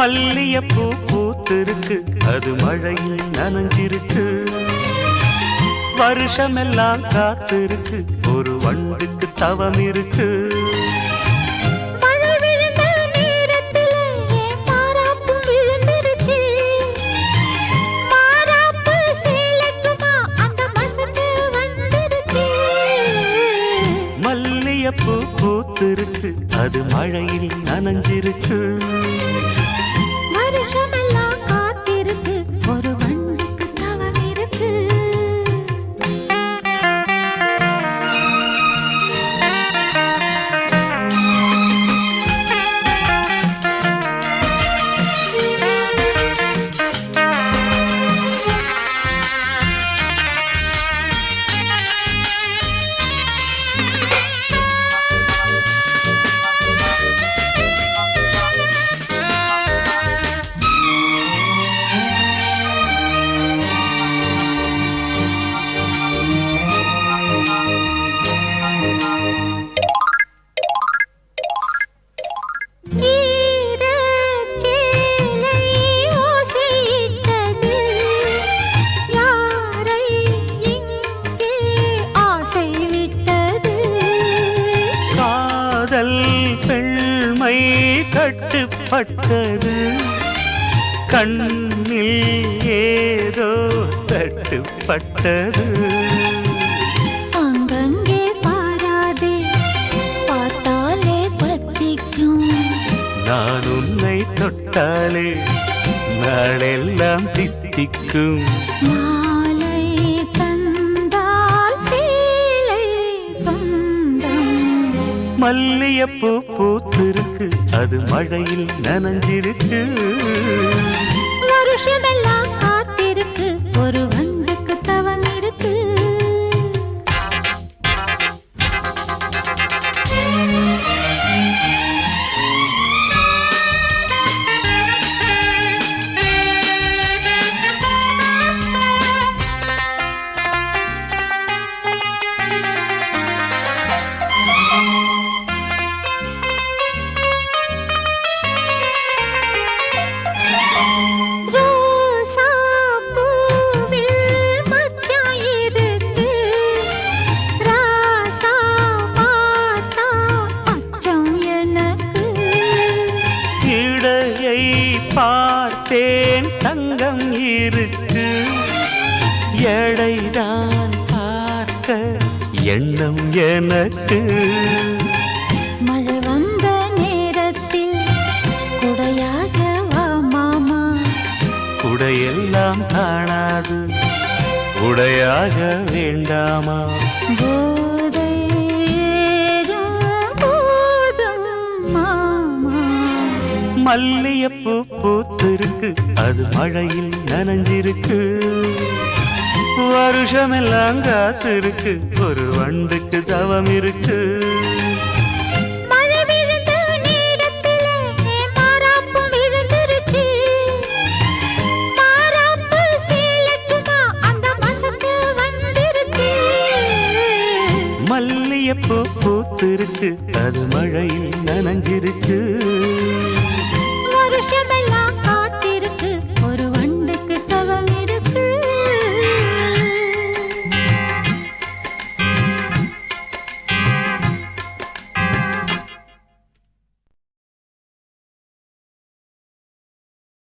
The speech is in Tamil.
மல்லியப்பூ பூத்திருக்கு, அது மழையில் நனைஞ்சிருக்கு. வருஷமெல்லாம் காத்திருக்கு, ஒரு வண்டுக்கு தவம் இருக்கு. மல்லியப்பூ பூத்திருக்கு, அது மழையில் நனைஞ்சிருக்கு. பெண்மை கட்டுப்பட்டது, கண்ணில் ஏதோ தட்டுப்பட்டது. அங்கங்கே பாராதே, பார்த்தாலே பத்திக்கும். நான் உன்னை தொட்டாலே நாளெல்லாம் தித்திக்கும். மல்லியப்பூ பூத்திருக்கு, அது மழையில் நனைஞ்சிருக்கு. வருஷமெல்லாம் காத்திருக்கு, ஒரு வண்டுக்கு தவம் இருக்கு. பார்த்தேன் தங்கம் இருக்கு, எடைதான் பார்க்க எண்ணம் எனக்கு. மழை வந்த நேரத்தில் குடையாக வா மாமா. குடையெல்லாம் காணாது, உடையாக வேண்டாமா? மல்லியப்பூ பூத்திருக்கு, அது மழையில் நனைஞ்சிருக்கு. வருஷமெல்லாம் காத்திருக்கு, ஒரு வண்டுக்கு தவம் இருக்கு. மல்லியப்பூ பூத்திருக்கு, அது மழையில் நனைஞ்சிருக்கு.